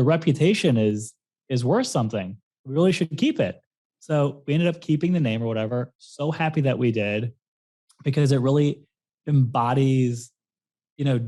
the reputation is worth something. We really should keep it. So we ended up keeping the name or whatever. So happy that we did, because it really embodies,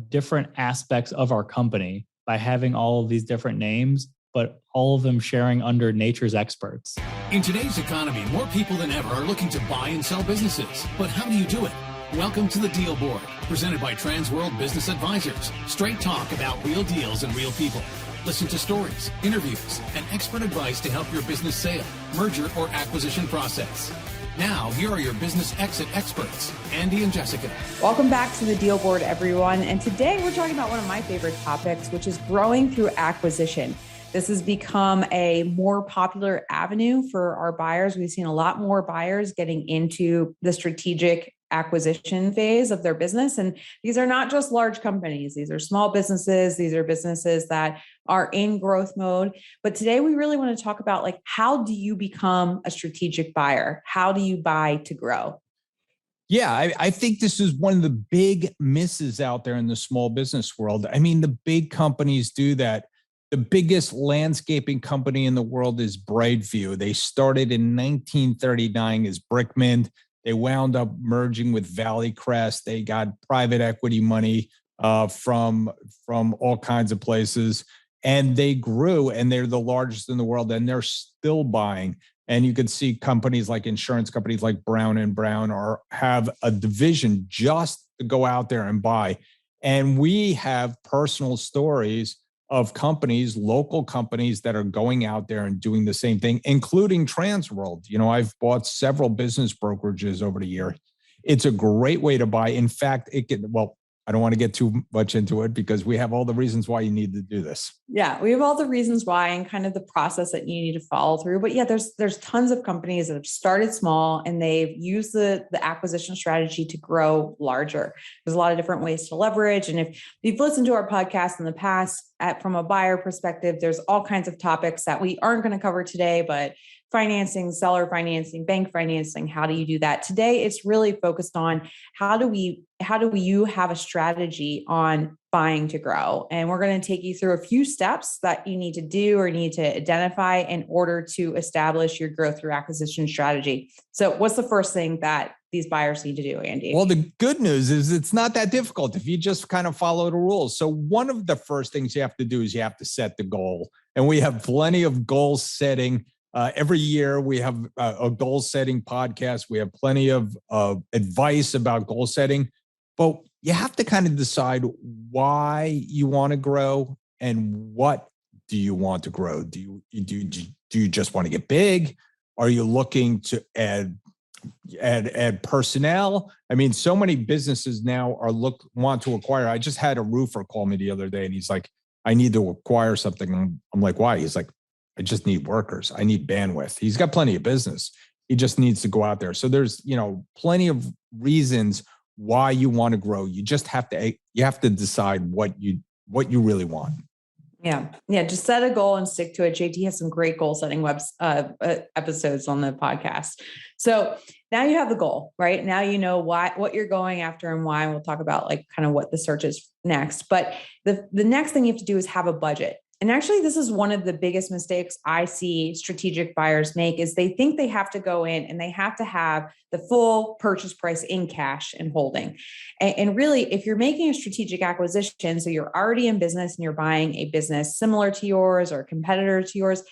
different aspects of our company by having all of these different names, but all of them sharing under nature's experts. In today's economy, more people than ever are looking to buy and sell businesses. But how do you do it? Welcome to the Deal Board, presented by Transworld Business Advisors. Straight talk about real deals and real people. Listen to stories, interviews, and expert advice to help your business sale, merger, or acquisition process. Now, here are your business exit experts, Andy and Jessica. Welcome back to the Deal Board, everyone. And today we're talking about one of my favorite topics, which is growing through acquisition. This has become a more popular avenue for our buyers. We've seen a lot more buyers getting into the strategic acquisition phase of their business. And these are not just large companies. These are small businesses. These are businesses that are in growth mode. But today we really want to talk about, how do you become a strategic buyer? How do you buy to grow? Yeah, I think this is one of the big misses out there in the small business world. I mean, the big companies do that. The biggest landscaping company in the world is Brightview. They started in 1939 as Brickman. They wound up merging with Valley Crest. They got private equity money from all kinds of places, and they grew, and they're the largest in the world, and they're still buying. And you could see companies like insurance companies like Brown & Brown have a division just to go out there and buy. And we have personal stories of companies, local companies that are going out there and doing the same thing, including Transworld. I've bought several business brokerages over the year. It's a great way to buy. In fact, I don't want to get too much into it because we have all the reasons why you need to do this. Yeah, we have all the reasons why and kind of the process that you need to follow through. But yeah, there's tons of companies that have started small and they've used the acquisition strategy to grow larger. There's a lot of different ways to leverage. And if you've listened to our podcast in the past, from a buyer perspective, there's all kinds of topics that we aren't going to cover today, but financing, seller financing, bank financing, how do you do that? Today, it's really focused on how do you have a strategy on buying to grow? And we're going to take you through a few steps that you need to do or need to identify in order to establish your growth through acquisition strategy. So what's the first thing that these buyers need to do, Andy? Well, the good news is it's not that difficult if you just kind of follow the rules. So one of the first things you have to do is you have to set the goal. And we have plenty of goal setting. Every year we have a goal setting podcast. We have plenty of advice about goal setting, but you have to kind of decide why you want to grow and what do you want to grow. Do you just want to get big? Are you looking to add personnel? I mean, so many businesses now want to acquire. I just had a roofer call me the other day and he's like, I need to acquire something. I'm like, why? He's like, I just need workers. I need bandwidth. He's got plenty of business. He just needs to go out there. So there's, plenty of reasons why you want to grow. You just have to decide what you really want. Yeah. Just set a goal and stick to it. JT has some great goal setting episodes on the podcast. So now you have the goal, right? Now you know what you're going after and why. We'll talk about kind of what the search is next. But the next thing you have to do is have a budget. And actually, this is one of the biggest mistakes I see strategic buyers make is they think they have to go in and they have to have the full purchase price in cash and holding. And really, if you're making a strategic acquisition, so you're already in business and you're buying a business similar to yours or a competitor to yours,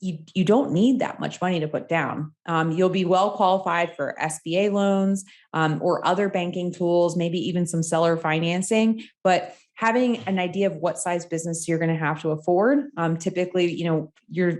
you don't need that much money to put down. You'll be well qualified for SBA loans or other banking tools, maybe even some seller financing. But having an idea of what size business you're going to have to afford, typically,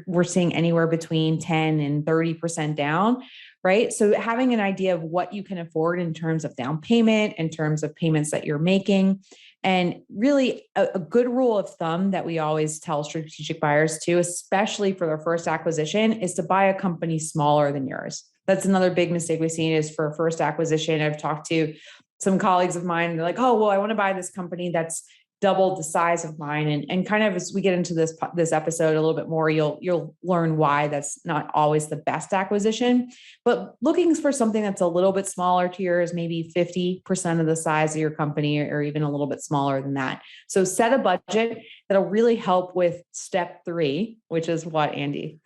we're seeing anywhere between 10 and 30% down, right? So having an idea of what you can afford in terms of down payment, in terms of payments that you're making. And really a good rule of thumb that we always tell strategic buyers too, especially for their first acquisition, is to buy a company smaller than yours. That's another big mistake we've seen is for a first acquisition. I've talked to some colleagues of mine. They're like, oh, well, I want to buy this company that's doubled the size of mine. And kind of as we get into this episode a little bit more, you'll learn why that's not always the best acquisition. But looking for something that's a little bit smaller to yours, maybe 50% of the size of your company, or even a little bit smaller than that. So set a budget that'll really help with step 3, which is what, Andy?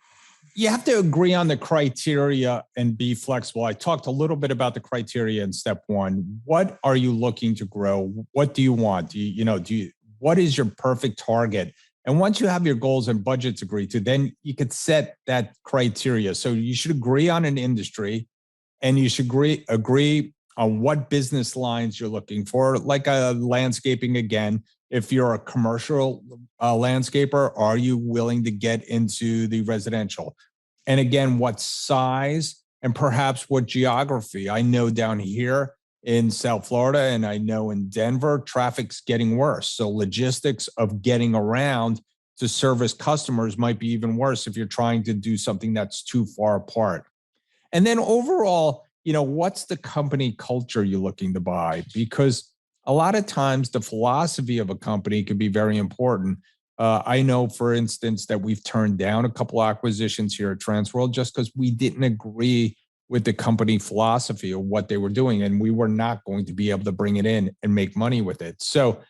You have to agree on the criteria and be flexible. I talked a little bit about the criteria in step 1. What are you looking to grow? What do you want? What is your perfect target? And once you have your goals and budgets agreed to, then you could set that criteria. So you should agree on an industry, and you should agree on what business lines you're looking for, like landscaping again. If you're a commercial landscaper, are you willing to get into the residential? And again, what size and perhaps what geography? I know down here in South Florida, and I know in Denver, traffic's getting worse. So logistics of getting around to service customers might be even worse if you're trying to do something that's too far apart. And then overall, what's the company culture you're looking to buy? Because a lot of times the philosophy of a company can be very important. I know, for instance, that we've turned down a couple acquisitions here at Transworld just because we didn't agree with the company philosophy of what they were doing, and we were not going to be able to bring it in and make money with it. So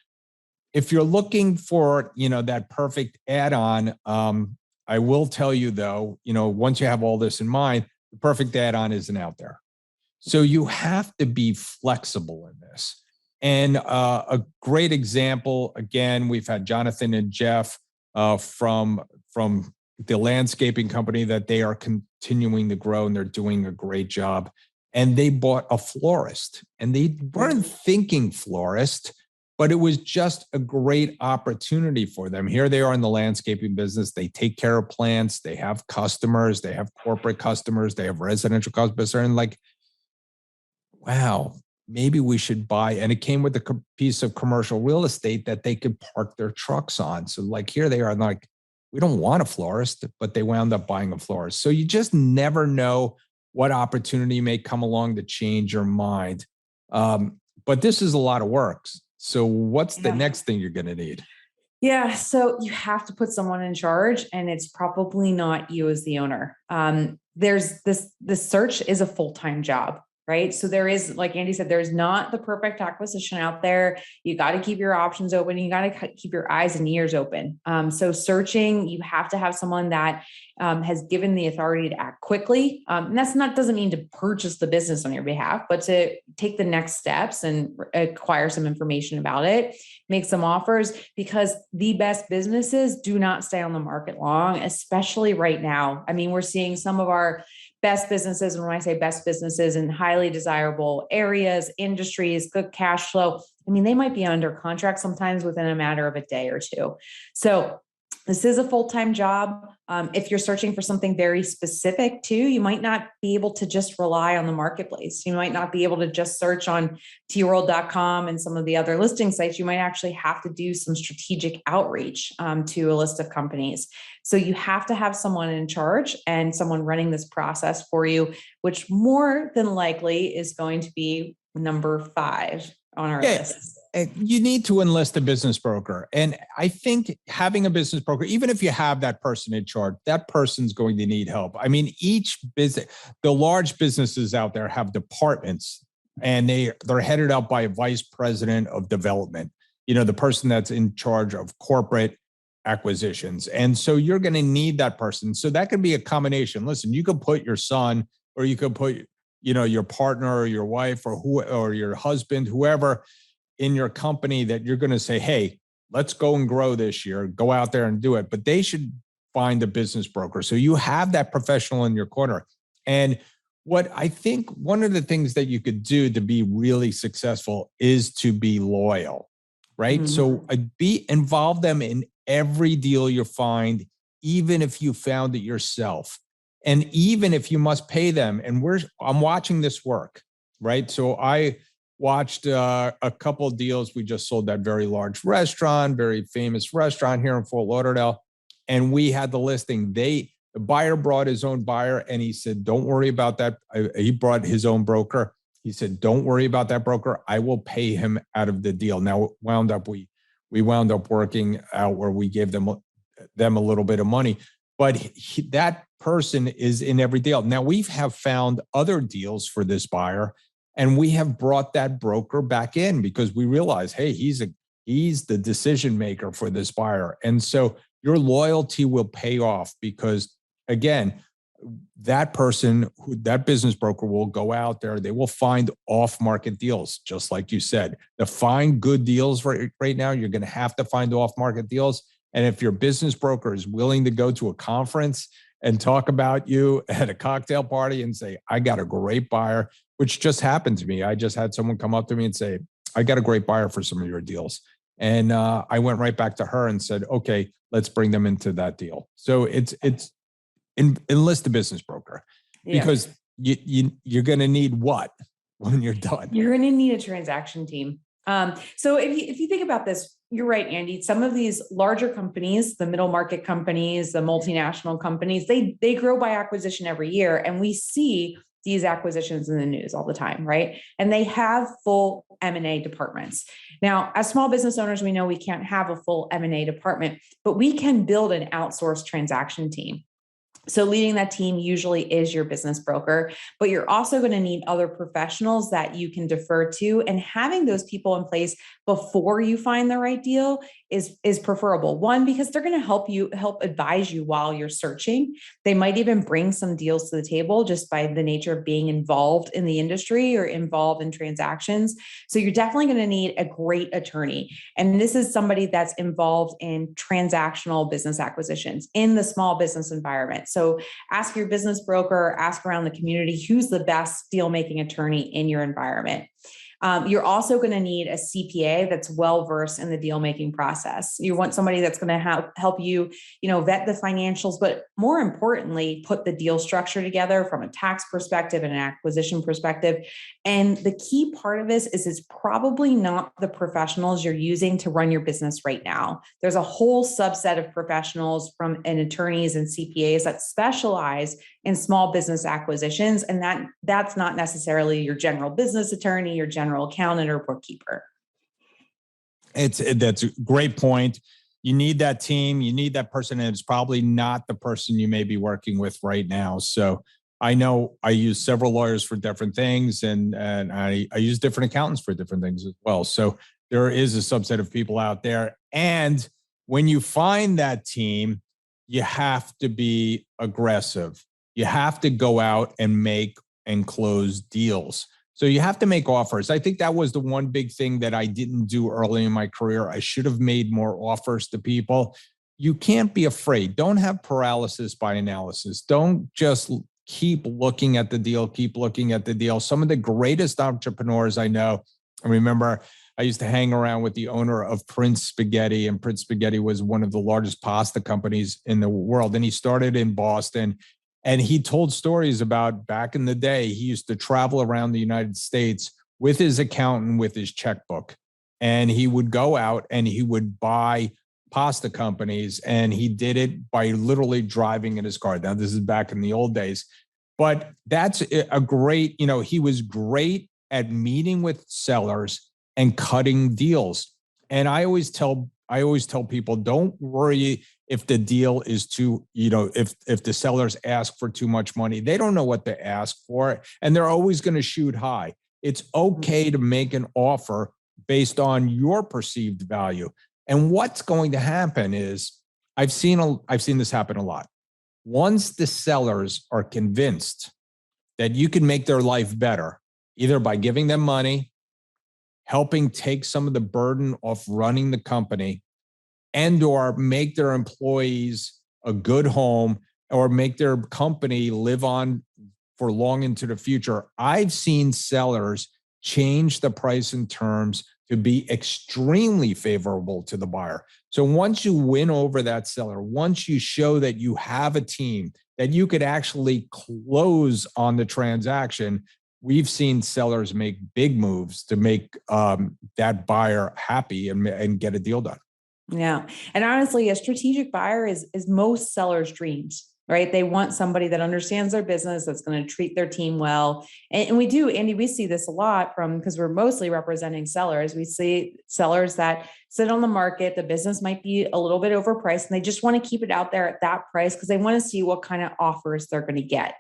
if you're looking for, that perfect add-on, I will tell you though, once you have all this in mind, the perfect add-on isn't out there. So you have to be flexible in this. And a great example, again, we've had Jonathan and Jeff from the landscaping company that they are continuing to grow, and they're doing a great job. And they bought a florist, and they weren't thinking florist, but it was just a great opportunity for them. Here they are in the landscaping business. They take care of plants. They have customers. They have corporate customers. They have residential customers. And like, wow, maybe we should buy. And it came with a piece of commercial real estate that they could park their trucks on. So like here they are, like, we don't want a florist, but they wound up buying a florist. So you just never know what opportunity may come along to change your mind. But this is a lot of work. So what's the next thing you're going to need? Yeah. So you have to put someone in charge, and it's probably not you as the owner. There's this search is a full-time job. Right. So there is, like Andy said, there's not the perfect acquisition out there. You got to keep your options open. You got to keep your eyes and ears open. So searching, you have to have someone that has given the authority to act quickly. And doesn't mean to purchase the business on your behalf, but to take the next steps and acquire some information about it, make some offers, because the best businesses do not stay on the market long, especially right now. I mean, we're seeing some of our best businesses, and when I say best businesses, in highly desirable areas, industries, good cash flow, I mean, they might be under contract sometimes within a matter of a day or two. So this is a full-time job. If you're searching for something very specific too, you might not be able to just rely on the marketplace. You might not be able to just search on tworld.com and some of the other listing sites. You might actually have to do some strategic outreach to a list of companies. So you have to have someone in charge and someone running this process for you, which more than likely is going to be number 5 on our list. You need to enlist a business broker. And I think having a business broker, even if you have that person in charge, that person's going to need help. I mean, each business, the large businesses out there have departments, and they're headed up by a vice president of development, the person that's in charge of corporate acquisitions. And so you're going to need that person. So that could be a combination. Listen, you could put your son, or you could put, your partner or your wife or your husband, whoever in your company that you're going to say, hey, let's go and grow this year, go out there and do it. But they should find a business broker. So you have that professional in your corner. And what I think one of the things that you could do to be really successful is to be loyal, right? Mm-hmm. So involve them in every deal you find, even if you found it yourself. And even if you must pay them. And I'm watching this work, right? So I watched a couple of deals. We just sold that very large restaurant, very famous restaurant here in Fort Lauderdale. And we had the listing. The buyer brought his own buyer, and he said, don't worry about that. He brought his own broker. He said, don't worry about that broker. I will pay him out of the deal. Now, wound up, we we wound up working out where we gave them a little bit of money. But that person is in every deal. Now, we have found other deals for this buyer, and we have brought that broker back in because we realize, hey, he's the decision maker for this buyer. And so your loyalty will pay off because, again, that person, that business broker will go out there, they will find off-market deals, just like you said. To find good deals right now, you're going to have to find off-market deals. And if your business broker is willing to go to a conference and talk about you at a cocktail party and say, I got a great buyer, which just happened to me. I just had someone come up to me and say, I got a great buyer for some of your deals. And I went right back to her and said, okay, let's bring them into that deal. So enlist a business broker because you're going to need what when you're done? You're going to need a transaction team. So if you think about this, you're right, Andy. Some of these larger companies, the middle market companies, the multinational companies, they grow by acquisition every year. And we see these acquisitions in the news all the time, right? And they have full M&A departments. Now, as small business owners, we know we can't have a full M&A department, but we can build an outsourced transaction team. So leading that team usually is your business broker, but you're also going to need other professionals that you can defer to, and having those people in place before you find the right deal is preferable. One, because they're going to help advise you while you're searching. They might even bring some deals to the table just by the nature of being involved in the industry or involved in transactions. So you're definitely going to need a great attorney. And this is somebody that's involved in transactional business acquisitions in the small business environment. So ask your business broker, ask around the community, who's the best deal-making attorney in your environment. You're also going to need a CPA that's well-versed in the deal-making process. You want somebody that's going to help you, vet the financials, but more importantly, put the deal structure together from a tax perspective and an acquisition perspective. And the key part of this is it's probably not the professionals you're using to run your business right now. There's a whole subset of professionals and attorneys and CPAs that specialize in small business acquisitions. And that's not necessarily your general business attorney, your general accountant or bookkeeper. That's a great point. You need that team. You need that person. And it's probably not the person you may be working with right now. So I know I use several lawyers for different things, and I use different accountants for different things as well. So there is a subset of people out there. And when you find that team, you have to be aggressive. You have to go out and make and close deals. So you have to make offers. I think that was the one big thing that I didn't do early in my career. I should have made more offers to people. You can't be afraid. Don't have paralysis by analysis. Don't just keep looking at the deal, keep looking at the deal. Some of the greatest entrepreneurs I know, I remember I used to hang around with the owner of Prince Spaghetti, and Prince Spaghetti was one of the largest pasta companies in the world. And he started in Boston. And he told stories about back in the day, he used to travel around the United States with his accountant, with his checkbook. And he would go out and he would buy pasta companies. And he did it by literally driving in his car. Now, this is back in the old days. But that's a great, he was great at meeting with sellers and cutting deals. And I always tell people, don't worry if the deal is too, if the sellers ask for too much money. They don't know what to ask for, and they're always going to shoot high. It's okay to make an offer based on your perceived value. And what's going to happen is, I've seen this happen a lot. Once the sellers are convinced that you can make their life better, either by giving them money, helping take some of the burden off running the company, and or make their employees a good home, or make their company live on for long into the future. I've seen sellers change the price and terms to be extremely favorable to the buyer. So once you win over that seller, once you show that you have a team, that you could actually close on the transaction, we've seen sellers make big moves to make that buyer happy and get a deal done. Yeah. And honestly, a strategic buyer is most sellers' dreams. right? They want somebody that understands their business, that's going to treat their team well. And we do, Andy, we see this a lot because we're mostly representing sellers. We see sellers that sit on the market. The business might be a little bit overpriced and they just want to keep it out there at that price because they want to see what kind of offers they're going to get.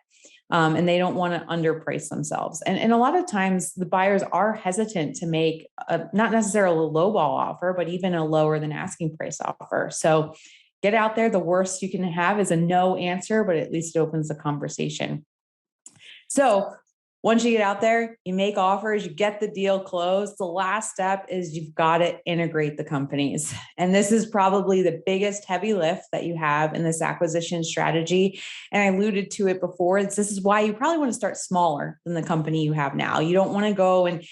And they don't want to underprice themselves. And a lot of times the buyers are hesitant to make not necessarily a lowball offer, but even a lower than asking price offer. So get out there. The worst you can have is a no answer, but at least it opens the conversation. So once you get out there, you make offers, you get the deal closed. The last step is you've got to integrate the companies. And this is probably the biggest heavy lift that you have in this acquisition strategy. And I alluded to it before. This is why you probably want to start smaller than the company you have now. You don't want to go and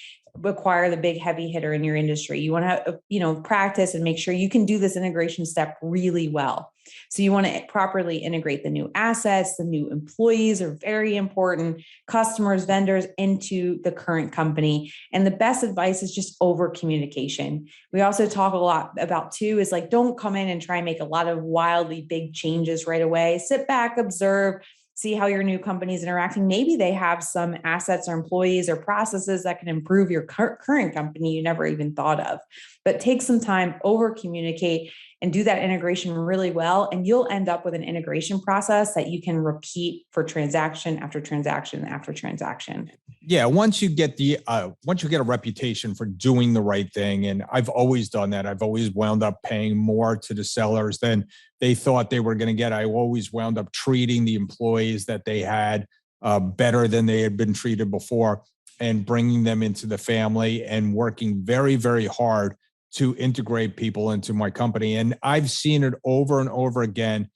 acquire the big heavy hitter in your industry. You want to, practice and make sure you can do this integration step really well. So you want to properly integrate the new assets, the new employees are very important, customers, vendors into the current company. And the best advice is just over communication. We also talk a lot about too, is like, don't come in and try and make a lot of wildly big changes right away. Sit back, observe, see how your new company is interacting. Maybe they have some assets or employees or processes that can improve your current company you never even thought of. But take some time, over communicate, and do that integration really well. And you'll end up with an integration process that you can repeat for transaction after transaction after transaction. Yeah, once you get a reputation for doing the right thing, and I've always done that. I've always wound up paying more to the sellers than they thought they were going to get. I always wound up treating the employees that they had better than they had been treated before, and bringing them into the family and working very, very hard to integrate people into my company. And I've seen it over and over again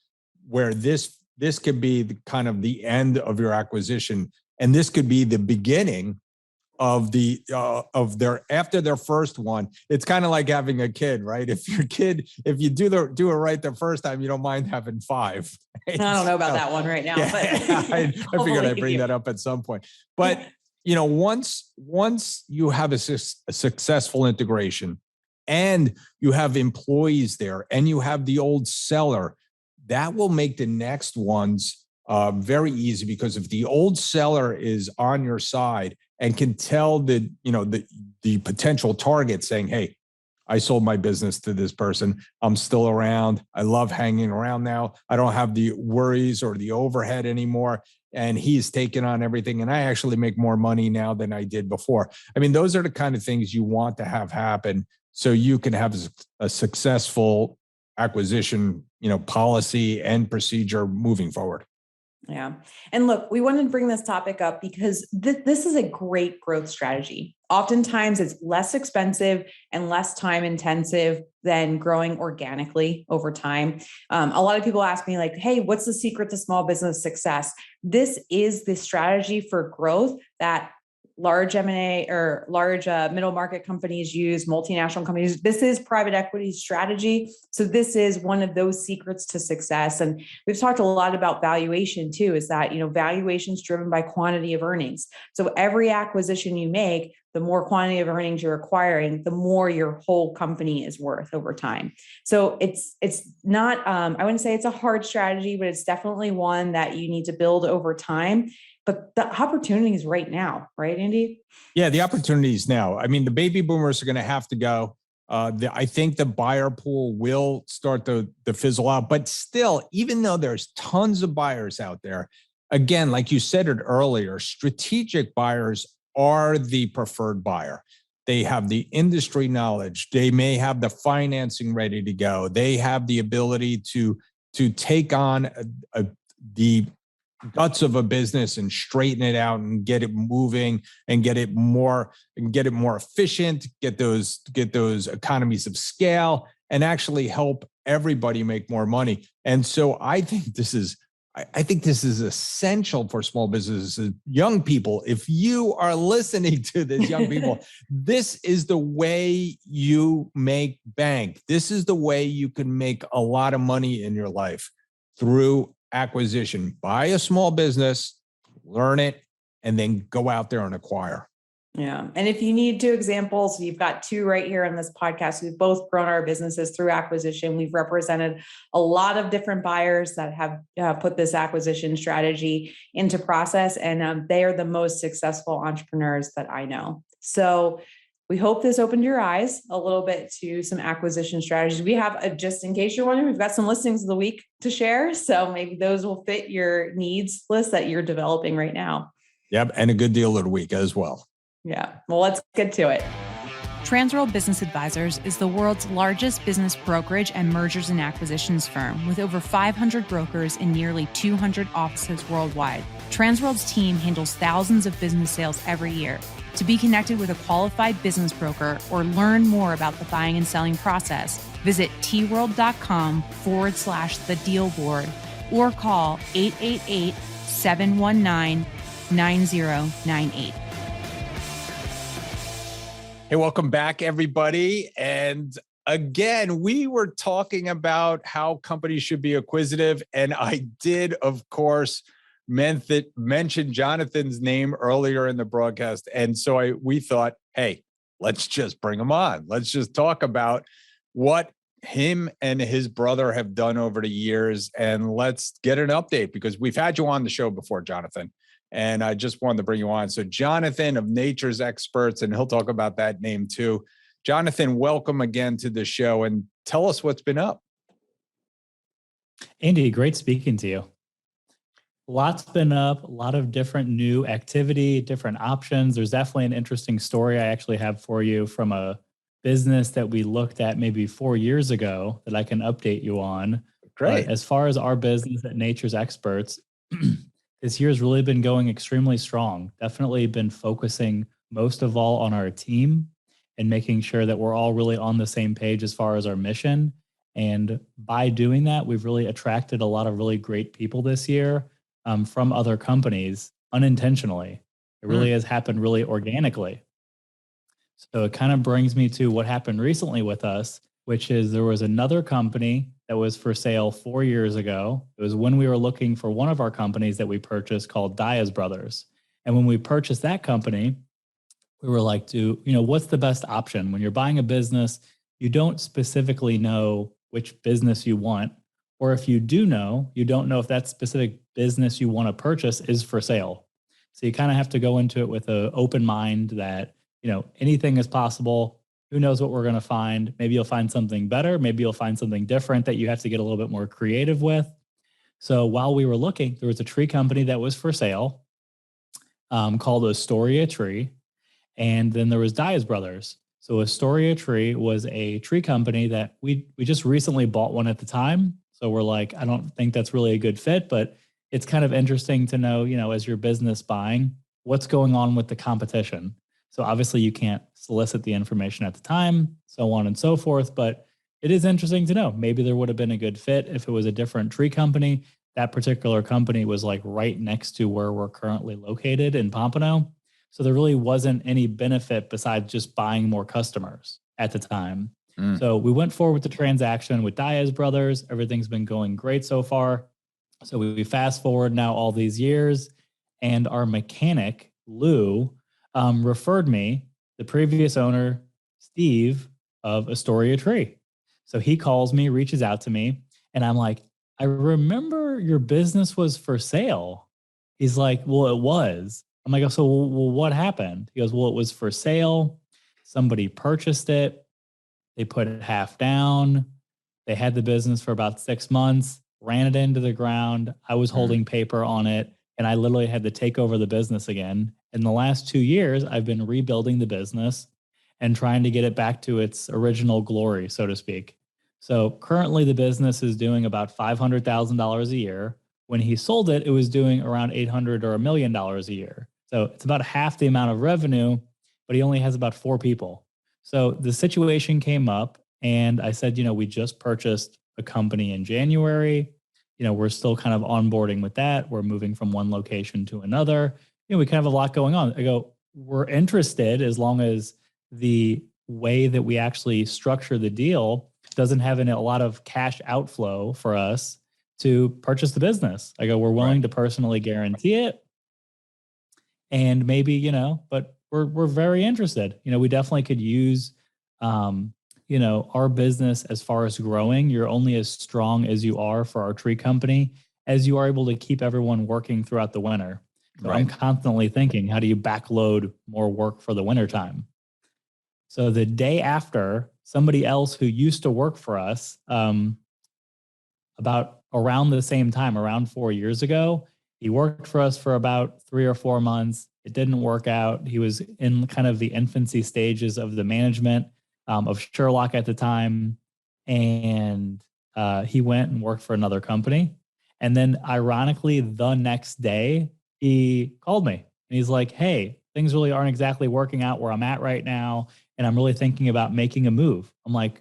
where this could be the kind of the end of your acquisition. And this could be the beginning of their after their first one. It's kind of like having a kid, right? If you do it right the first time, you don't mind having 5. I don't know about that one right now, but I figured I'd bring that up at some point. But once you have a successful integration, and you have employees there, and you have the old seller, that will make the next ones very easy, because if the old seller is on your side and can tell the potential target saying, hey, I sold my business to this person, I'm still around, I love hanging around now, I don't have the worries or the overhead anymore, and he's taken on everything, and I actually make more money now than I did before. I mean, those are the kind of things you want to have happen so you can have a successful acquisition, policy and procedure moving forward. Yeah. And look, we wanted to bring this topic up because this is a great growth strategy. Oftentimes it's less expensive and less time intensive than growing organically over time. A lot of people ask me like, hey, what's the secret to small business success? This is the strategy for growth that large M&A or large middle market companies use, multinational companies. This is private equity strategy. So this is one of those secrets to success. And we've talked a lot about valuation too, is that, valuation is driven by quantity of earnings. So every acquisition you make, the more quantity of earnings you're acquiring, the more your whole company is worth over time. So it's not, I wouldn't say it's a hard strategy, but it's definitely one that you need to build over time. But the opportunity is right now, right, Andy? Yeah, the opportunity is now. I mean, the baby boomers are going to have to go. I think the buyer pool will start to fizzle out. But still, even though there's tons of buyers out there, again, like you said it earlier, strategic buyers are the preferred buyer. They have the industry knowledge. They may have the financing ready to go. They have the ability to take on the guts of a business and straighten it out and get it moving and get it more efficient, get those economies of scale, and actually help everybody make more money. And so I think this is essential for small businesses, young people. If you are listening to this, young people, this is the way you make bank. This is the way you can make a lot of money in your life, through acquisition. Buy a small business, learn it, and then go out there and acquire. Yeah. And if you need two examples, you've got two right here in this podcast. We've both grown our businesses through acquisition. We've represented a lot of different buyers that have put this acquisition strategy into process, and they are the most successful entrepreneurs that I know. So we hope this opened your eyes a little bit to some acquisition strategies. We have, just in case you're wondering, we've got some listings of the week to share. So maybe those will fit your needs list that you're developing right now. Yep. And a good deal of the week as well. Yeah. Well, let's get to it. Transworld Business Advisors is the world's largest business brokerage and mergers and acquisitions firm with over 500 brokers in nearly 200 offices worldwide. Transworld's team handles thousands of business sales every year. To be connected with a qualified business broker or learn more about the buying and selling process, visit tworld.com/the deal board or call 888-719-9098. Hey, welcome back, everybody. And again, we were talking about how companies should be acquisitive. And I did, of course, mention Jonathan's name earlier in the broadcast. And so we thought, hey, let's just bring him on. Let's just talk about what him and his brother have done over the years. And let's get an update, because we've had you on the show before, Jonathan. And I just wanted to bring you on. So Jonathan of Nature's Experts, and he'll talk about that name too. Jonathan, welcome again to the show, and tell us what's been up. Andy, great speaking to you. Lots been up, a lot of different new activity, different options. There's definitely an interesting story I actually have for you from a business that we looked at maybe 4 years ago that I can update you on. Great. But as far as our business at Nature's Experts, this year's really been going extremely strong. Definitely been focusing most of all on our team and making sure that we're all really on the same page as far as our mission. And by doing that, we've really attracted a lot of really great people this year from other companies unintentionally. It really has happened really organically. So it kind of brings me to what happened recently with us, which is there was another company that was for sale 4 years ago. It was when we were looking for one of our companies that we purchased called Diaz Brothers. And when we purchased that company, we were like, what's the best option? When you're buying a business, you don't specifically know which business you want. Or if you do know, you don't know if that specific business you want to purchase is for sale. So you kind of have to go into it with an open mind that, anything is possible. Who knows what we're going to find? Maybe you'll find something better. Maybe you'll find something different that you have to get a little bit more creative with. So while we were looking, there was a tree company that was for sale called Astoria Tree. And then there was Diaz Brothers. So Astoria Tree was a tree company that we just recently bought one at the time. So we're like, I don't think that's really a good fit, but it's kind of interesting to know, as your business buying, what's going on with the competition. So obviously you can't solicit the information at the time, so on and so forth, but it is interesting to know. Maybe there would have been a good fit if it was a different tree company. That particular company was like right next to where we're currently located in Pompano. So there really wasn't any benefit besides just buying more customers at the time. So we went forward with the transaction with Diaz Brothers. Everything's been going great so far. So we fast forward now all these years, and our mechanic, Lou, referred me, the previous owner, Steve, of Astoria Tree. So he calls me, reaches out to me, and I'm like, I remember your business was for sale. He's like, well, it was. I'm like, oh, so well, what happened? He goes, well, it was for sale. Somebody purchased it. They put it half down. They had the business for about 6 months, ran it into the ground. I was holding paper on it, and I literally had to take over the business again. In the last 2 years, I've been rebuilding the business and trying to get it back to its original glory, so to speak. So currently the business is doing about $500,000 a year. When he sold it, it was doing around $800,000 or $1 million a year. So it's about half the amount of revenue, but he only has about 4 people. So the situation came up, and I said, we just purchased a company in January. We're still kind of onboarding with that. We're moving from one location to another. We kind of have a lot going on. I go, we're interested as long as the way that we actually structure the deal doesn't have a lot of cash outflow for us to purchase the business. I go, we're willing to personally guarantee it. And maybe, but we're very interested. We definitely could use, our business as far as growing. You're only as strong as you are for our tree company, as you are able to keep everyone working throughout the winter. So I'm constantly thinking, how do you backload more work for the wintertime? So the day after, somebody else who used to work for us, about around the same time, around 4 years ago, he worked for us for about 3 or 4 months. It didn't work out. He was in kind of the infancy stages of the management of Sherlock at the time. And he went and worked for another company. And then ironically, the next day, he called me and he's like, hey, things really aren't exactly working out where I'm at right now. And I'm really thinking about making a move. I'm like,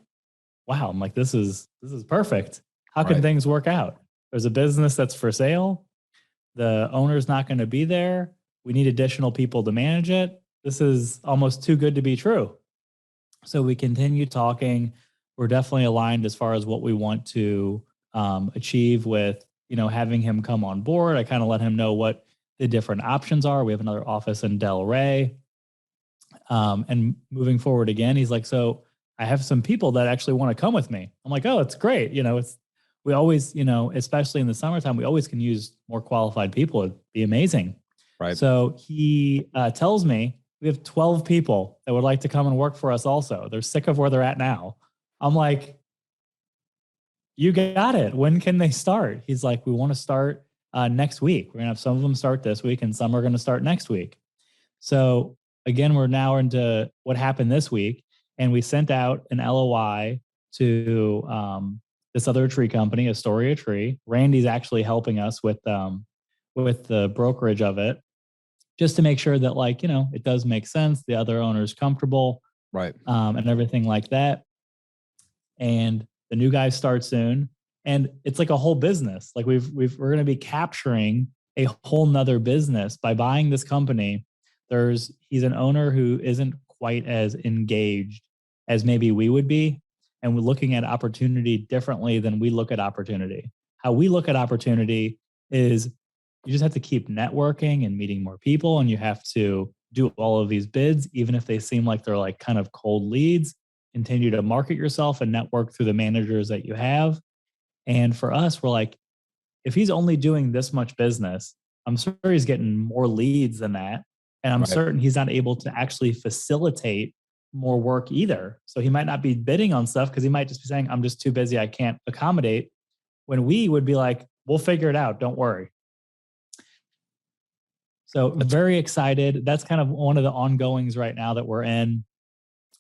wow. I'm like, this is perfect. How can things work out? There's a business that's for sale. The owner's not going to be there. We need additional people to manage it. This is almost too good to be true. So we continue talking. We're definitely aligned as far as what we want to achieve with, having him come on board. I kind of let him know what the different options are. We have another office in Delray. And moving forward again, he's like, so I have some people that actually want to come with me. I'm like, oh, it's great. We always, especially in the summertime, we always can use more qualified people. It'd be amazing. Right. So he tells me we have 12 people that would like to come and work for us also. They're sick of where they're at now. I'm like, you got it. When can they start? He's like, we want to start next week. We're going to have some of them start this week and some are going to start next week. So again, we're now into what happened this week. And we sent out an LOI to this other tree company, Astoria Tree. Randy's actually helping us with the brokerage of it, just to make sure that it does make sense. The other owner's comfortable, right? And everything like that. And the new guys start soon, and it's like a whole business. Like we're going to be capturing a whole nother business by buying this company. He's an owner who isn't quite as engaged as maybe we would be. And we're looking at opportunity differently than we look at opportunity. How we look at opportunity is you just have to keep networking and meeting more people, and you have to do all of these bids, even if they seem like they're like kind of cold leads. Continue to market yourself and network through the managers that you have. And for us, we're like, if he's only doing this much business, I'm sure he's getting more leads than that. And I'm certain he's not able to actually facilitate more work either. So he might not be bidding on stuff because he might just be saying, I'm just too busy. I can't accommodate. When we would be like, we'll figure it out. Don't worry. So very excited. That's kind of one of the ongoings right now that we're in.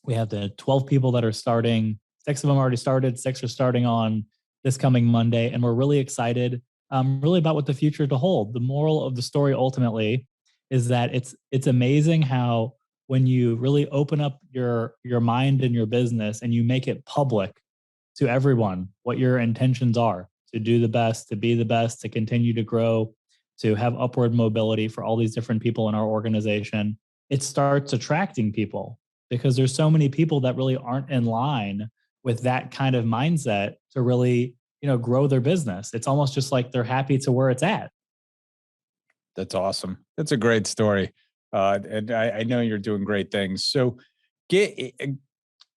We have the 12 people that are starting. 6 of them already started. 6 are starting on this coming Monday. And we're really excited really about what the future to hold. The moral of the story ultimately is that it's amazing how when you really open up your mind and your business and you make it public to everyone what your intentions are, to do the best, to be the best, to continue to grow, to have upward mobility for all these different people in our organization, it starts attracting people because there's so many people that really aren't in line with that kind of mindset to really, grow their business. It's almost just like they're happy to where it's at. That's awesome. That's a great story. And I know you're doing great things. So give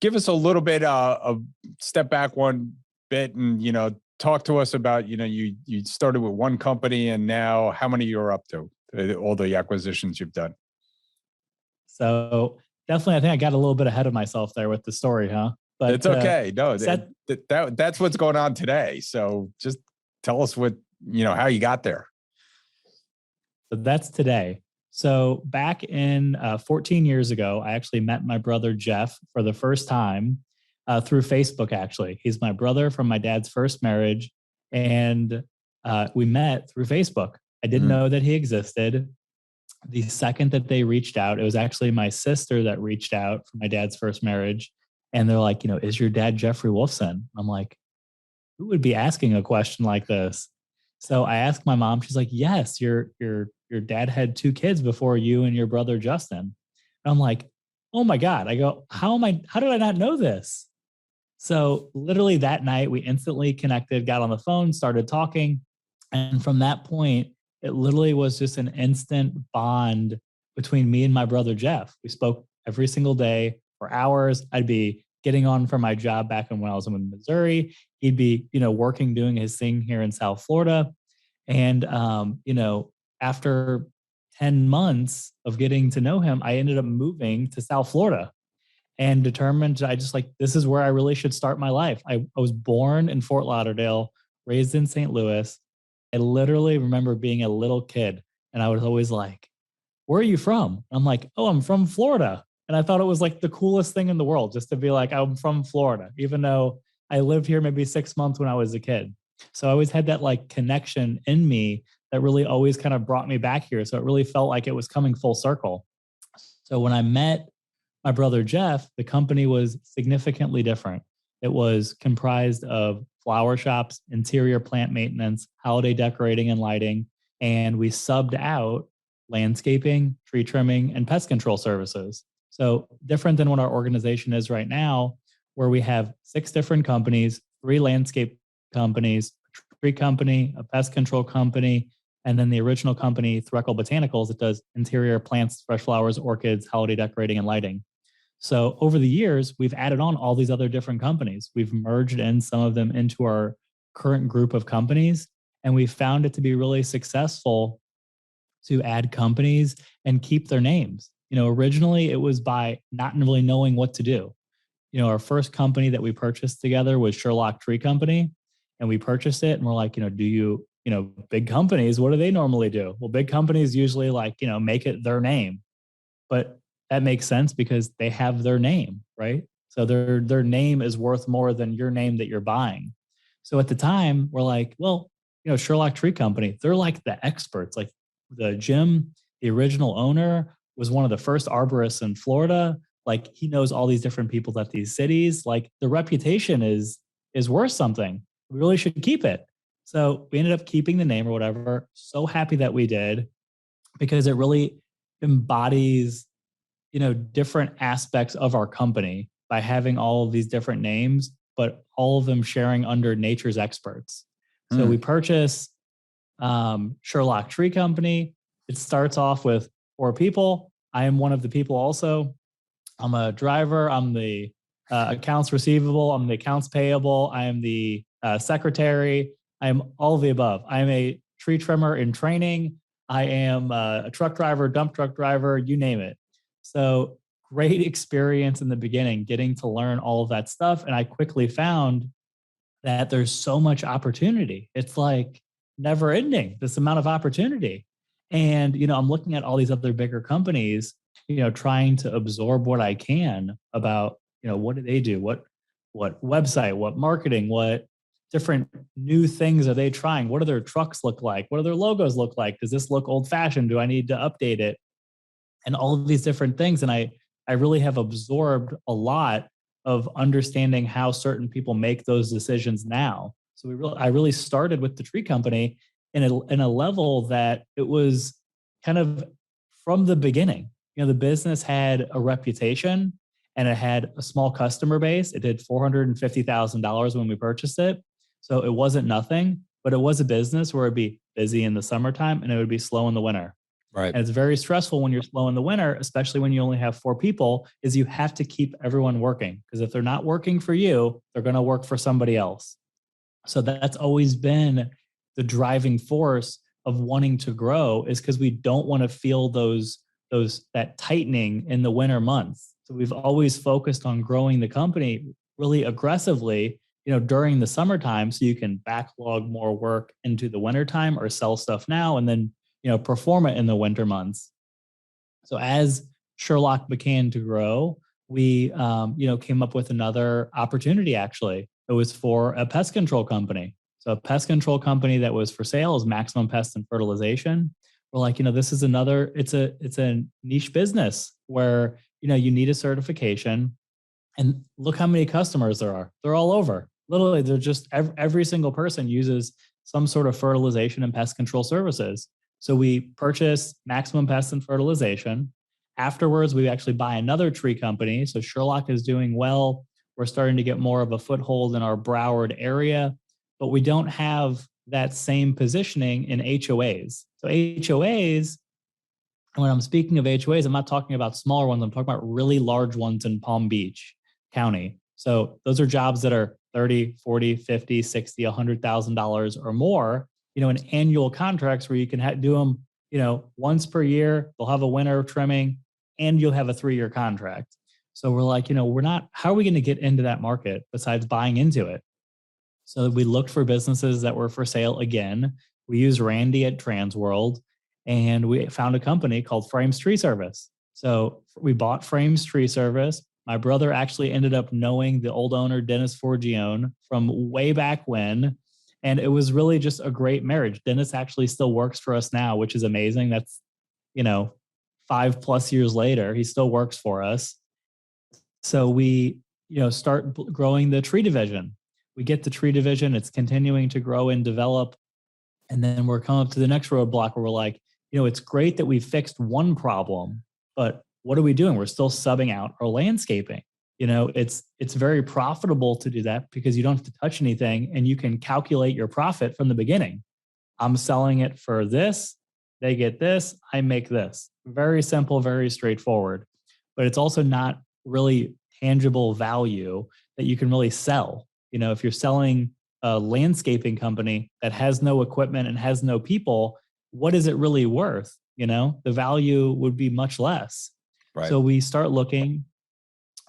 us a little bit of step back one bit and, talk to us about, you started with one company and now how many you're up to, all the acquisitions you've done. So definitely, I think I got a little bit ahead of myself there with the story, huh? But it's okay. No, that's what's going on today. So just tell us how you got there. So that's today. So back in 14 years ago, I actually met my brother, Jeff, for the first time through Facebook, actually. He's my brother from my dad's first marriage. And we met through Facebook. I didn't know that he existed. The second that they reached out, it was actually my sister that reached out for my dad's first marriage. And they're like, is your dad Jeffrey Wolfson? I'm like, who would be asking a question like this? So I asked my mom, she's like, yes, your dad had 2 kids before you and your brother, Justin. And I'm like, oh my God. I go, how did I not know this? So literally that night we instantly connected, got on the phone, started talking. And from that point, it literally was just an instant bond between me and my brother, Jeff. We spoke every single day for hours. I'd be getting on for my job back when I was in Missouri. He'd be, working, doing his thing here in South Florida. And, after 10 months of getting to know him, I ended up moving to South Florida and determined this is where I really should start my life. I was born in Fort Lauderdale, raised in St. Louis. I literally remember being a little kid and I was always like, where are you from? I'm like, oh, I'm from Florida. And I thought it was like the coolest thing in the world just to be like, I'm from Florida, even though I lived here maybe 6 months when I was a kid. So I always had that like connection in me that really always kind of brought me back here. So it really felt like it was coming full circle. So when I met my brother, Jeff, the company was significantly different. It was comprised of flower shops, interior plant maintenance, holiday decorating and lighting, and we subbed out landscaping, tree trimming, and pest control services. So different than what our organization is right now, where we have 6 different companies, 3 landscape companies, a tree company, a pest control company, and then the original company, Threckle Botanicals, that does interior plants, fresh flowers, orchids, holiday decorating, and lighting. So over the years, we've added on all these other different companies. We've merged in some of them into our current group of companies, and we found it to be really successful to add companies and keep their names. Originally it was by not really knowing what to do. Our first company that we purchased together was Sherlock Tree Company, and we purchased it and we're like, do you, big companies, what do they normally do? Well, big companies usually make it their name, but that makes sense because they have their name, right? So their name is worth more than your name that you're buying. So at the time we're like, well, Sherlock Tree Company, they're like the experts. Like the Jim, the original owner, was one of the first arborists in Florida. Like he knows all these different people at these cities. Like the reputation is worth something. We really should keep it. So we ended up keeping the name or whatever. So happy that we did, because it really embodies, different aspects of our company by having all of these different names, but all of them sharing under nature's experts. So we purchased Sherlock Tree Company. It starts off with 4 people. I am one of the people also. I'm a driver. I'm the accounts receivable. I'm the accounts payable. I am the secretary. I am all of the above. I am a tree trimmer in training. I am a truck driver, dump truck driver, you name it. So great experience in the beginning, getting to learn all of that stuff. And I quickly found that there's so much opportunity. It's like never ending, this amount of opportunity. And, I'm looking at all these other bigger companies, trying to absorb what I can about, what do they do? What website, what marketing, what different new things are they trying? What do their trucks look like? What do their logos look like? Does this look old fashioned? Do I need to update it? And all of these different things. And I really have absorbed a lot of understanding how certain people make those decisions now. So I really started with the tree company in a level that it was kind of from the beginning. The business had a reputation and it had a small customer base. It did $450,000 when we purchased it. So it wasn't nothing, but it was a business where it'd be busy in the summertime and it would be slow in the winter. Right. And it's very stressful when you're slow in the winter, especially when you only have 4 people, is you have to keep everyone working. Because if they're not working for you, they're going to work for somebody else. So that's always been the driving force of wanting to grow, is because we don't want to feel that tightening in the winter months. So we've always focused on growing the company really aggressively, during the summertime, so you can backlog more work into the wintertime or sell stuff now and then perform it in the winter months. So as Sherlock began to grow, we, came up with another opportunity. Actually, it was for a pest control company. So a pest control company that was for sale is Maximum Pest and Fertilization. We're like, this is another. It's a niche business where you need a certification, and look how many customers there are. They're all over. Literally, they're just every single person uses some sort of fertilization and pest control services. So we purchase Maximum Pest and Fertilization. Afterwards, we actually buy another tree company. So Sherlock is doing well. We're starting to get more of a foothold in our Broward area, but we don't have that same positioning in HOAs. So HOAs And when I'm speaking of HOAs, I'm not talking about smaller ones. I'm talking about really large ones in Palm Beach County. So those are jobs that are 30, 40, 50, 60, $100,000 or more, in annual contracts where you can do them, once per year. They'll have a winter trimming and you'll have a 3-year contract. So we're like, how are we going to get into that market besides buying into it? So we looked for businesses that were for sale again. We used Randy at Transworld, and we found a company called Frames Tree Service. So we bought Frames Tree Service. My brother actually ended up knowing the old owner, Dennis Forgione, from way back when. And it was really just a great marriage. Dennis actually still works for us now, which is amazing. That's, 5+ years later, he still works for us. So we, start growing the tree division. We get the tree division. It's continuing to grow and develop. And then we're coming up to the next roadblock where we're like, it's great that we fixed one problem, but what are we doing? We're still subbing out our landscaping. It's very profitable to do that because you don't have to touch anything and you can calculate your profit from the beginning. I'm selling it for this. They get this. I make this. Very simple, very straightforward. But it's also not really tangible value that you can really sell. If you're selling a landscaping company that has no equipment and has no people, what is it really worth? The value would be much less. Right. So we start looking,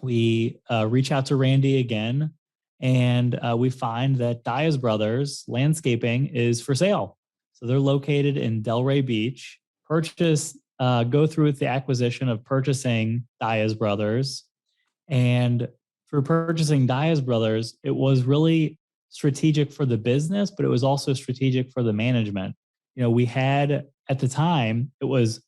we reach out to Randy again, and we find that Diaz Brothers Landscaping is for sale. So they're located in Delray Beach. Go through with the acquisition of purchasing Diaz Brothers. And for purchasing Diaz Brothers, it was really strategic for the business, but it was also strategic for the management. We had, at the time, it was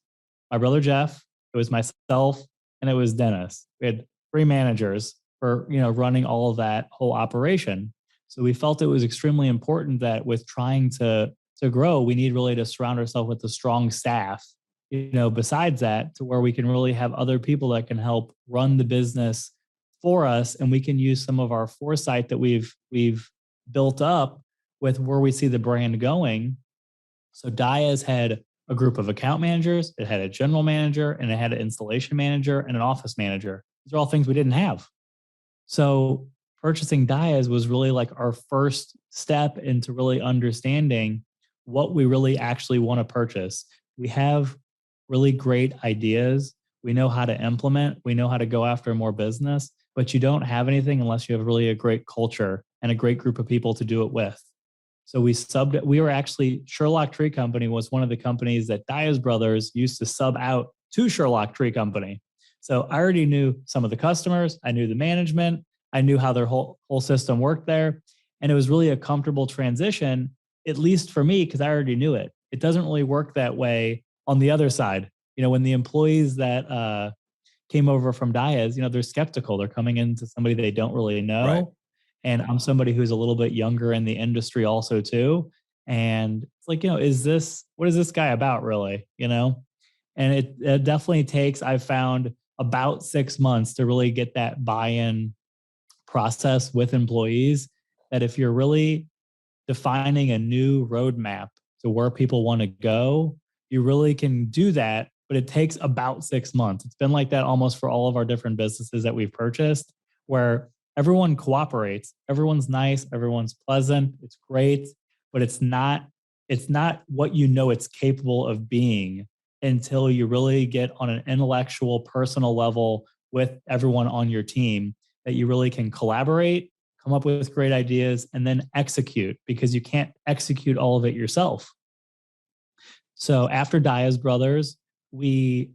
my brother Jeff, it was myself, and it was Dennis. We had 3 managers for, running all of that whole operation. So we felt it was extremely important that with trying to grow, we need really to surround ourselves with a strong staff, besides that, to where we can really have other people that can help run the business for us. And we can use some of our foresight that we've built up with where we see the brand going. So Diaz had a group of account managers, it had a general manager, and it had an installation manager and an office manager. These are all things we didn't have. So purchasing Diaz was really like our first step into really understanding what we really actually want to purchase. We have really great ideas. We know how to implement. We know how to go after more business, but you don't have anything unless you have really a great culture and a great group of people to do it with. So we were actually, Sherlock Tree Company was one of the companies that Diaz Brothers used to sub out to Sherlock Tree Company. So I already knew some of the customers. I knew the management. I knew how their whole system worked there. And it was really a comfortable transition, at least for me, because I already knew it. It doesn't really work that way on the other side. When the employees that came over from Diaz, they're skeptical. They're coming into somebody they don't really know. Right. And I'm somebody who's a little bit younger in the industry also too. And it's like, what is this guy about really? And it definitely takes, I've found, about 6 months to really get that buy-in process with employees, that if you're really defining a new roadmap to where people want to go, you really can do that, but it takes about 6 months. It's been like that almost for all of our different businesses that we've purchased, where everyone cooperates, everyone's nice, everyone's pleasant, it's great, but it's not what it's capable of being until you really get on an intellectual, personal level with everyone on your team, that you really can collaborate, come up with great ideas, and then execute, because you can't execute all of it yourself. So after Diaz Brothers, the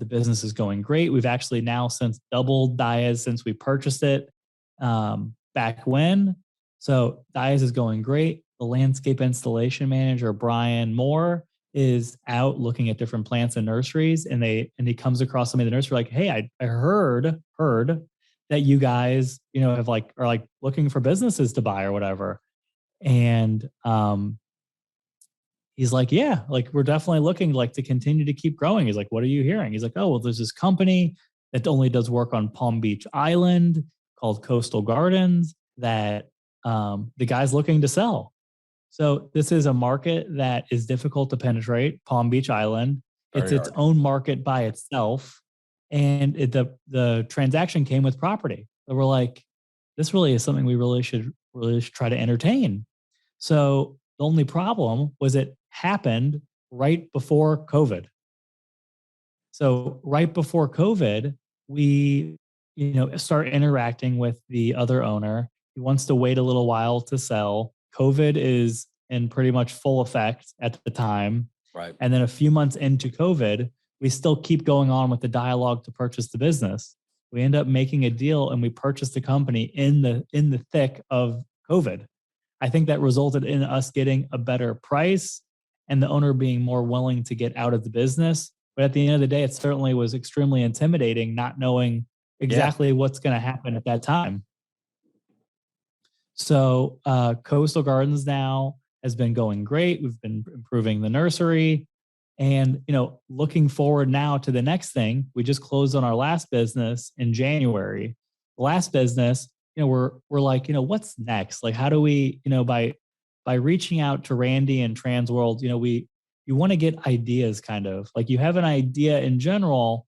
business is going great. We've actually now since doubled Diaz since we purchased it back when. So Diaz is going great. The landscape installation manager, Brian Moore, is out looking at different plants and nurseries, and he comes across somebody in the nursery like, hey, I heard that you guys, are looking for businesses to buy or whatever. And he's like, yeah, we're definitely looking to continue to keep growing. He's like, what are you hearing? He's like, oh, well, there's this company that only does work on Palm Beach Island called Coastal Gardens that the guy's looking to sell. So this is a market that is difficult to penetrate, Palm Beach Island. It's its own market by itself. And the transaction came with property. So we're like, this really is something we really should try to entertain. So the only problem was it happened right before COVID. So right before COVID, we, start interacting with the other owner. He wants to wait a little while to sell. COVID is in pretty much full effect at the time. Right. And then a few months into COVID, we still keep going on with the dialogue to purchase the business. We end up making a deal and we purchased the company in the thick of COVID. I think that resulted in us getting a better price and the owner being more willing to get out of the business. But at the end of the day, it certainly was extremely intimidating, not knowing exactly what's going to happen at that time. So Coastal Gardens now has been going great. We've been improving the nursery. And, looking forward now to the next thing, we just closed on our last business in January. The last business, we're like, what's next? Like, how do we, by reaching out to Randy and Transworld, you want to get ideas kind of like you have an idea in general,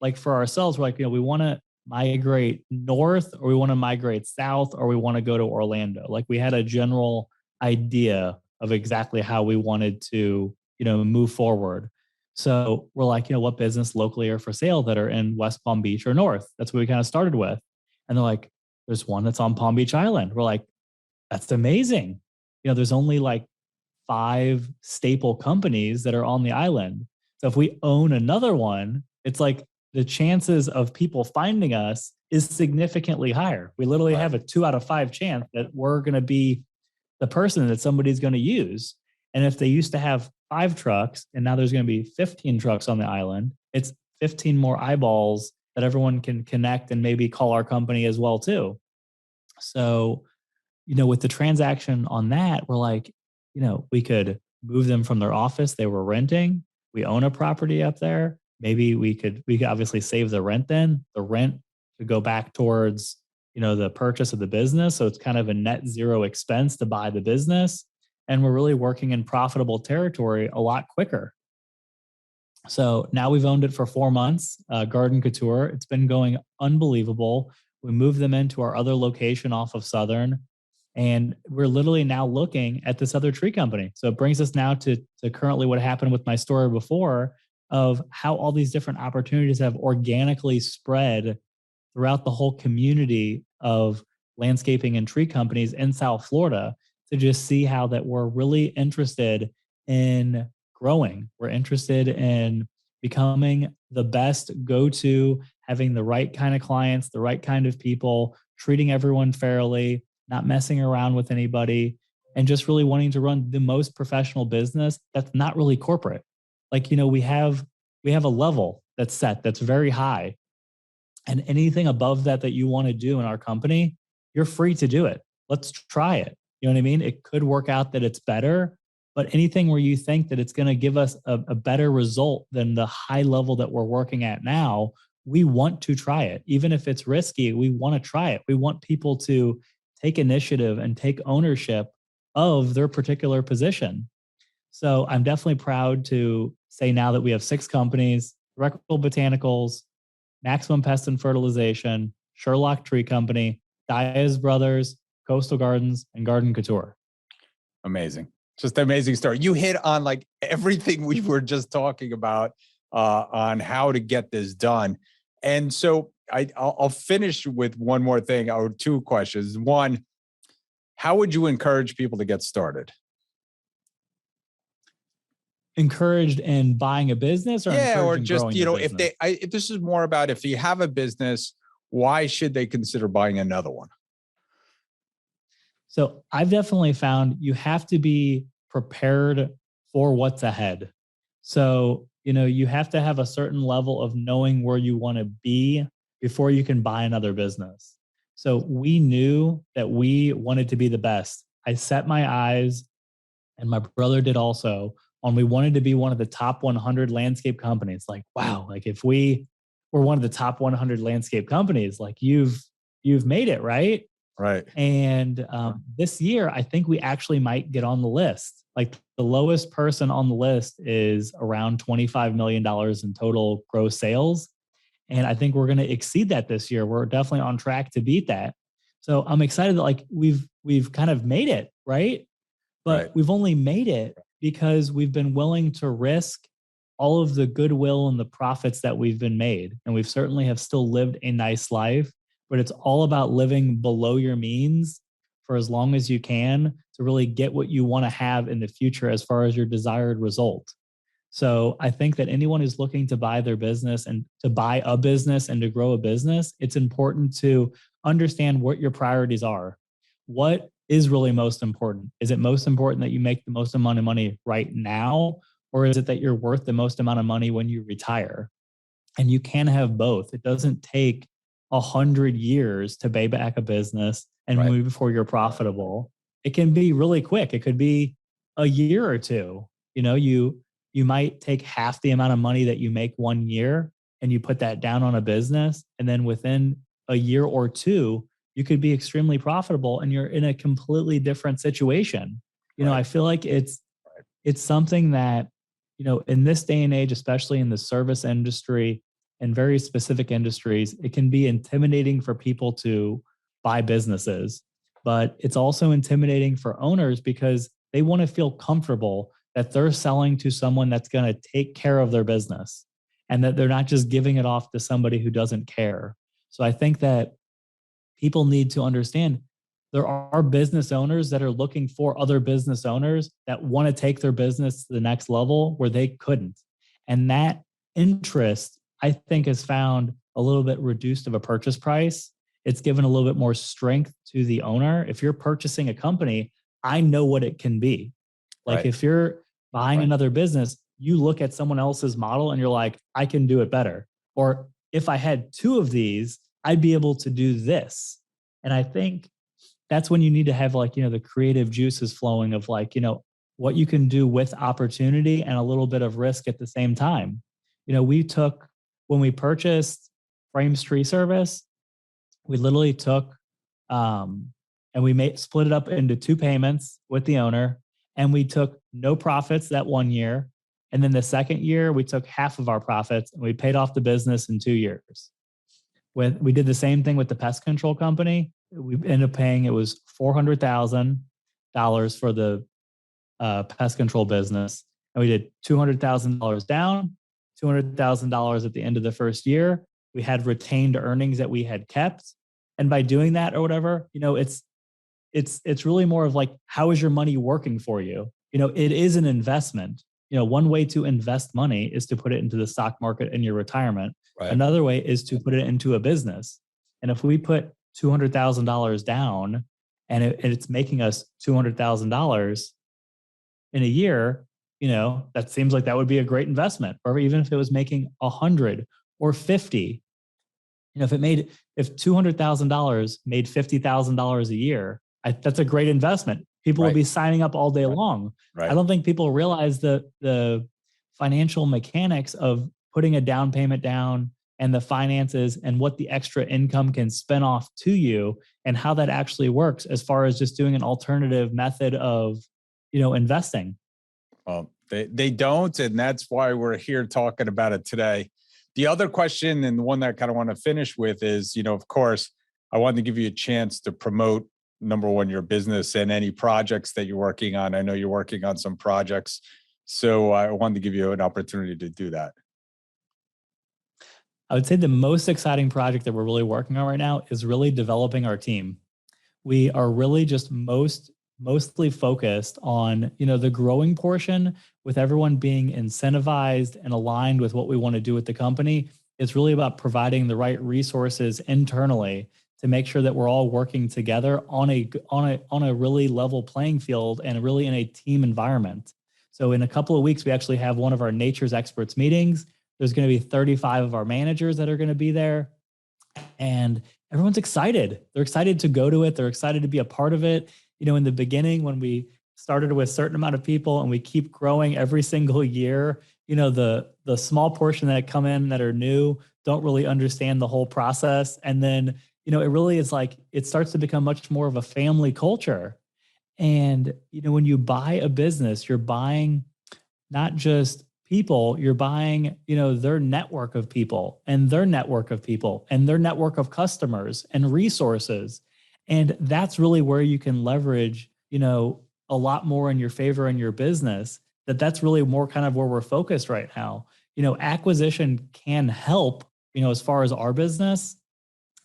like for ourselves, we're like, we want to migrate north or we want to migrate south or we want to go to Orlando. Like we had a general idea of exactly how we wanted to, move forward. So we're like, what business locally are for sale that are in West Palm Beach or North? That's what we kind of started with. And they're like, there's one that's on Palm Beach Island. We're like, that's amazing. There's only like 5 staple companies that are on the island. So if we own another one, it's like the chances of people finding us is significantly higher. We literally have a 2 out of 5 chance that we're going to be the person that somebody's going to use. And if they used to have 5 trucks and now there's going to be 15 trucks on the island, it's 15 more eyeballs that everyone can connect and maybe call our company as well too. So, with the transaction on that, we're like, we could move them from their office they were renting. We own a property up there. Maybe we could obviously save the rent then. The rent to go back towards, the purchase of the business. So it's kind of a net zero expense to buy the business. And we're really working in profitable territory a lot quicker. So now we've owned it for 4 months, Garden Couture. It's been going unbelievable. We moved them into our other location off of Southern. And we're literally now looking at this other tree company. So it brings us now to currently what happened with my story before of how all these different opportunities have organically spread throughout the whole community of landscaping and tree companies in South Florida to just see how that we're really interested in growing. We're interested in becoming the best go-to, having the right kind of clients, the right kind of people, treating everyone fairly, not messing around with anybody, and just really wanting to run the most professional business that's not really corporate. Like, we have a level that's set, that's very high. And anything above that you want to do in our company, you're free to do it. Let's try it. You know what I mean? It could work out that it's better, but anything where you think that it's going to give us a better result than the high level that we're working at now, we want to try it. Even if it's risky, we want to try it. We want people to take initiative and take ownership of their particular position. So I'm definitely proud to say now that we have 6 companies: Rectal Botanicals, Maximum Pest and Fertilization, Sherlock Tree Company, Diaz Brothers, Coastal Gardens, and Garden Couture. Amazing. Just an amazing story. You hit on like everything we were just talking about on how to get this done. And so I'll finish with one more thing, or 2 questions. One, how would you encourage people to get started? Encouraged in buying a business, or or just, if if this is more about if you have a business, why should they consider buying another one? So I've definitely found you have to be prepared for what's ahead. So, you have to have a certain level of knowing where you want to be before you can buy another business. So we knew that we wanted to be the best. I set my eyes, and my brother did also, on we wanted to be one of the top 100 landscape companies. Like, wow, like if we were one of the top 100 landscape companies, like you've made it, right? Right. And this year, I think we actually might get on the list. Like the lowest person on the list is around $25 million in total gross sales. And I think we're going to exceed that this year. We're definitely on track to beat that. So I'm excited that like we've kind of made it, right? But we've only made it because we've been willing to risk all of the goodwill and the profits that we've been made. And we've certainly have still lived a nice life, but it's all about living below your means for as long as you can to really get what you want to have in the future as far as your desired result. So I think that anyone who's looking to buy their business and to buy a business and to grow a business, it's important to understand what your priorities are. What is really most important? Is it most important that you make the most amount of money right now? Or is it that you're worth the most amount of money when you retire? And you can have both. It doesn't take 100 years to pay back a business and move before you're profitable. It can be really quick. It could be a year or two. You know, you might take half the amount of money that you make 1 year and you put that down on a business. And then within a year or two, you could be extremely profitable and you're in a completely different situation. You know, I feel like it's something that, you know, in this day and age, especially in the service industry and very specific industries, it can be intimidating for people to buy businesses, but it's also intimidating for owners because they want to feel comfortable that they're selling to someone that's going to take care of their business and that they're not just giving it off to somebody who doesn't care. So I think that people need to understand there are business owners that are looking for other business owners that want to take their business to the next level where they couldn't. And that interest, I think, is found a little bit reduced of a purchase price. It's given a little bit more strength to the owner. If you're purchasing a company, I know what it can be. Like if you're buying another business, you look at someone else's model and you're like, I can do it better. Or if I had two of these, I'd be able to do this. And I think that's when you need to have like, you know, the creative juices flowing of like, you know, what you can do with opportunity and a little bit of risk at the same time. You know, when we purchased Frames Tree Service, we literally took and we split it up into 2 payments with the owner, and we took no profits that 1 year. And then the second year, we took half of our profits and we paid off the business in 2 years. We did the same thing with the pest control company. We ended up paying, it was $400,000 for the pest control business. And we did $200,000 down, $200,000 at the end of the first year. We had retained earnings that we had kept. And by doing that or whatever, you know, it's really more of like, how is your money working for you? You know, it is an investment. You know, one way to invest money is to put it into the stock market in your retirement. Another way is to put it into a business. And if we put $200,000 down and it's making us $200,000 in a year, you know, that seems like that would be a great investment. Or even if it was making 100 or 50, you know, if $200,000 made $50,000 a year, that's a great investment. People will be signing up all day long. I don't think people realize the financial mechanics of putting a down payment down and the finances and what the extra income can spin off to you and how that actually works as far as just doing an alternative method of, you know, investing. Well, they don't. And that's why we're here talking about it today. The other question, and the one that I kind of want to finish with is, you know, of course, I wanted to give you a chance to promote, number one, your business and any projects that you're working on. I know you're working on some projects, so I wanted to give you an opportunity to do that. I would say the most exciting project that we're really working on right now is really developing our team. We are really just mostly focused on, you know, the growing portion with everyone being incentivized and aligned with what we want to do with the company. It's really about providing the right resources internally to make sure that we're all working together on a really level playing field and really in a team environment. So in a couple of weeks, we actually have one of our Nature's Experts meetings. There's going to be 35 of our managers that are going to be there. And everyone's excited. They're excited to go to it. They're excited to be a part of it. You know, in the beginning, when we started with a certain amount of people and we keep growing every single year, you know, the small portion that come in that are new don't really understand the whole process. And then it really is like, it starts to become much more of a family culture. And, when you buy a business, you're buying not just people, you're buying, their network of people and their network of people and their network of customers and resources. And that's really where you can leverage, a lot more in your favor in your business. That's really more kind of where we're focused right now. Acquisition can help, as far as our business,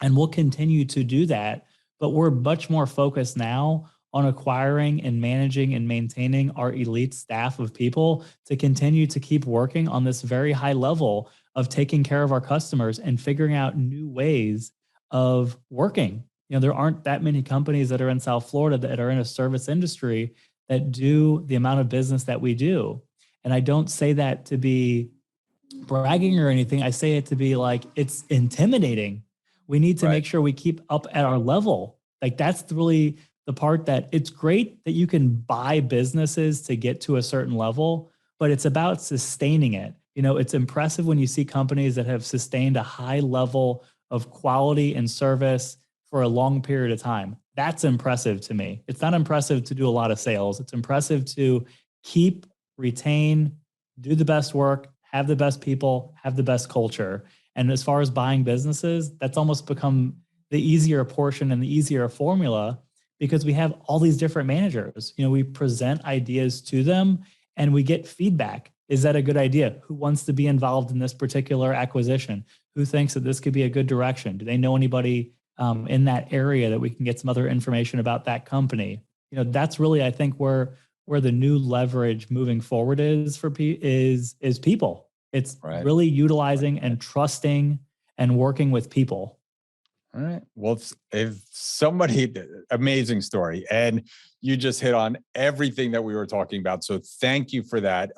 and we'll continue to do that. But we're much more focused now on acquiring and managing and maintaining our elite staff of people to continue to keep working on this very high level of taking care of our customers and figuring out new ways of working. There aren't that many companies that are in South Florida that are in a service industry that do the amount of business that we do. And I don't say that to be bragging or anything. I say it to be like, it's intimidating. We need to make sure we keep up at our level. Like, that's really the part that it's great that you can buy businesses to get to a certain level, but it's about sustaining it. It's impressive when you see companies that have sustained a high level of quality and service for a long period of time. That's impressive to me. It's not impressive to do a lot of sales. It's impressive to keep, retain, do the best work, have the best people, have the best culture. And as far as buying businesses, that's almost become the easier portion and the easier formula, because we have all these different managers. We present ideas to them and we get feedback. Is that a good idea? Who wants to be involved in this particular acquisition? Who thinks that this could be a good direction? Do they know anybody in that area that we can get some other information about that company? That's really, I think, where the new leverage moving forward is for is people. It's really utilizing and trusting and working with people. All right. Well, if somebody, amazing story. And you just hit on everything that we were talking about. So thank you for that.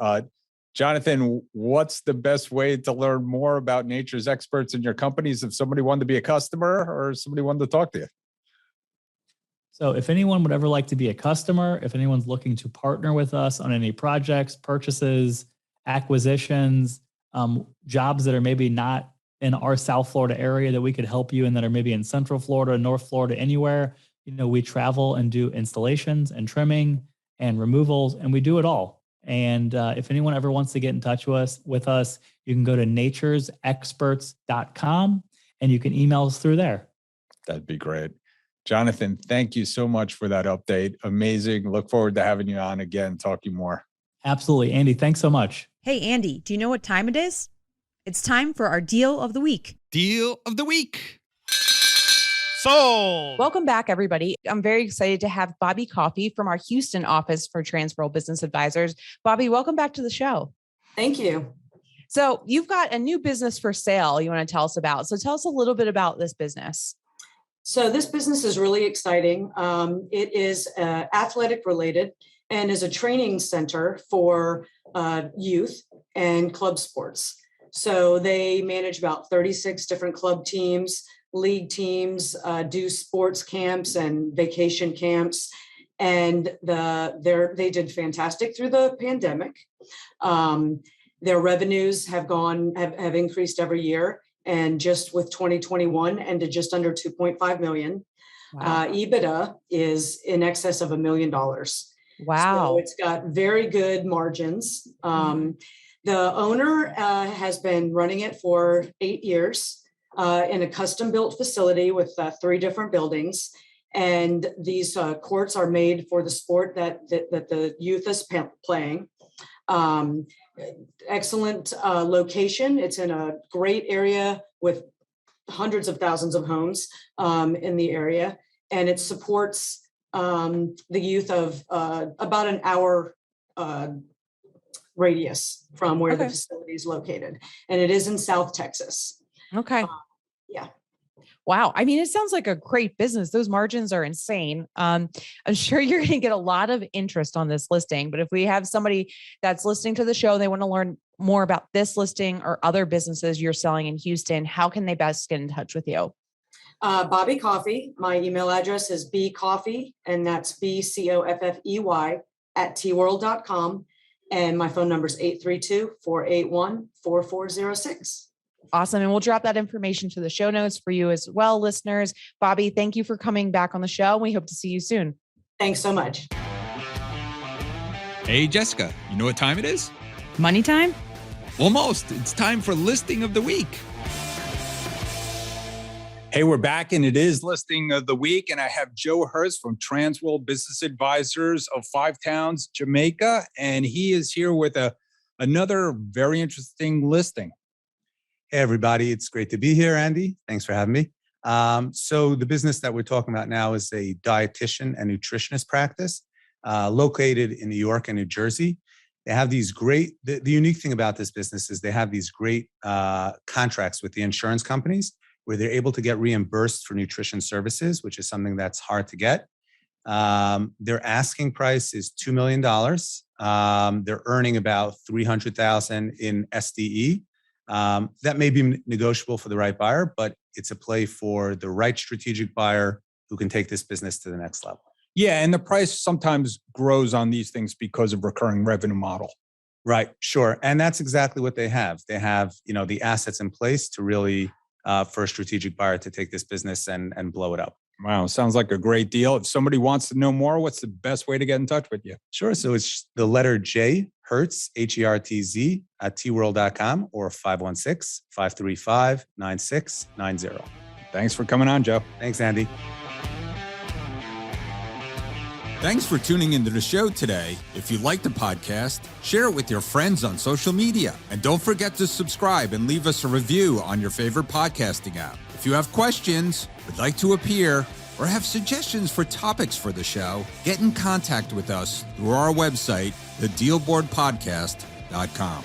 Jonathan, what's the best way to learn more about Nature's Experts in your companies if somebody wanted to be a customer or somebody wanted to talk to you? So if anyone would ever like to be a customer, if anyone's looking to partner with us on any projects, purchases, acquisitions, jobs that are maybe not in our South Florida area that we could help you in, that are maybe in Central Florida, North Florida, anywhere, we travel and do installations and trimming and removals, and we do it all. And if anyone ever wants to get in touch with us, you can go to naturesexperts.com and you can email us through there. That'd be great. Jonathan, thank you so much for that update. Amazing. Look forward to having you on again, talking more. Absolutely. Andy, thanks so much. Hey, Andy, do you know what time it is? It's time for our deal of the week. Deal of the week. Sold. Welcome back, everybody. I'm very excited to have Bobbi Coffey from our Houston office for Transworld Business Advisors. Bobbi, welcome back to the show. Thank you. So you've got a new business for sale you want to tell us about. So tell us a little bit about this business. So this business is really exciting. It is athletic related and is a training center for youth and club sports. So they manage about 36 different club teams, league teams, do sports camps and vacation camps. And they did fantastic through the pandemic. Their revenues have increased every year. And just with 2021 ended just under 2.5 million. Wow. EBITDA is in excess of $1 million. Wow. So it's got very good margins. The owner has been running it for 8 years in a custom built facility with 3 different buildings. And these courts are made for the sport that the youth is playing. Excellent location. It's in a great area with hundreds of thousands of homes in the area. And it supports the youth of about an hour radius from where the facility is located. And it is in South Texas. Okay. Yeah. Wow. I mean, it sounds like a great business. Those margins are insane. I'm sure you're going to get a lot of interest on this listing, but if we have somebody that's listening to the show, they want to learn more about this listing or other businesses you're selling in Houston, how can they best get in touch with you? Bobbi Coffey. My email address is bcoffey, and that's BCOFFEY @tworld.com. And my phone number is 832-481-4406. Awesome. And we'll drop that information to the show notes for you as well, listeners. Bobbi, thank you for coming back on the show. We hope to see you soon. Thanks so much. Hey, Jessica, you know what time it is? Money time? Almost. It's time for listing of the week. Hey, we're back, and it is listing of the week. And I have Joe Hertz from Transworld Business Advisors of 5 Towns, Jamaica. And he is here with another very interesting listing. Hey, everybody. It's great to be here, Andy. Thanks for having me. So the business that we're talking about now is a dietitian and nutritionist practice located in New York and New Jersey. They have these great, the unique thing about this business is they have these great contracts with the insurance companies where they're able to get reimbursed for nutrition services, which is something that's hard to get. Their asking price is $2 million. They're earning about $300,000 in SDE. That may be negotiable for the right buyer, but it's a play for the right strategic buyer who can take this business to the next level. Yeah, and the price sometimes grows on these things because of recurring revenue model. Right, sure. And that's exactly what they have. They have, the assets in place to really, for a strategic buyer to take this business and blow it up. Wow, sounds like a great deal. If somebody wants to know more, what's the best way to get in touch with you? Sure. So it's the letter J, Hertz, Hertz, at tworld.com or 516-535-9690. Thanks for coming on, Joe. Thanks, Andy. Thanks for tuning into the show today. If you like the podcast, share it with your friends on social media. And don't forget to subscribe and leave us a review on your favorite podcasting app. If you have questions, would like to appear, or have suggestions for topics for the show, get in contact with us through our website, thedealboardpodcast.com.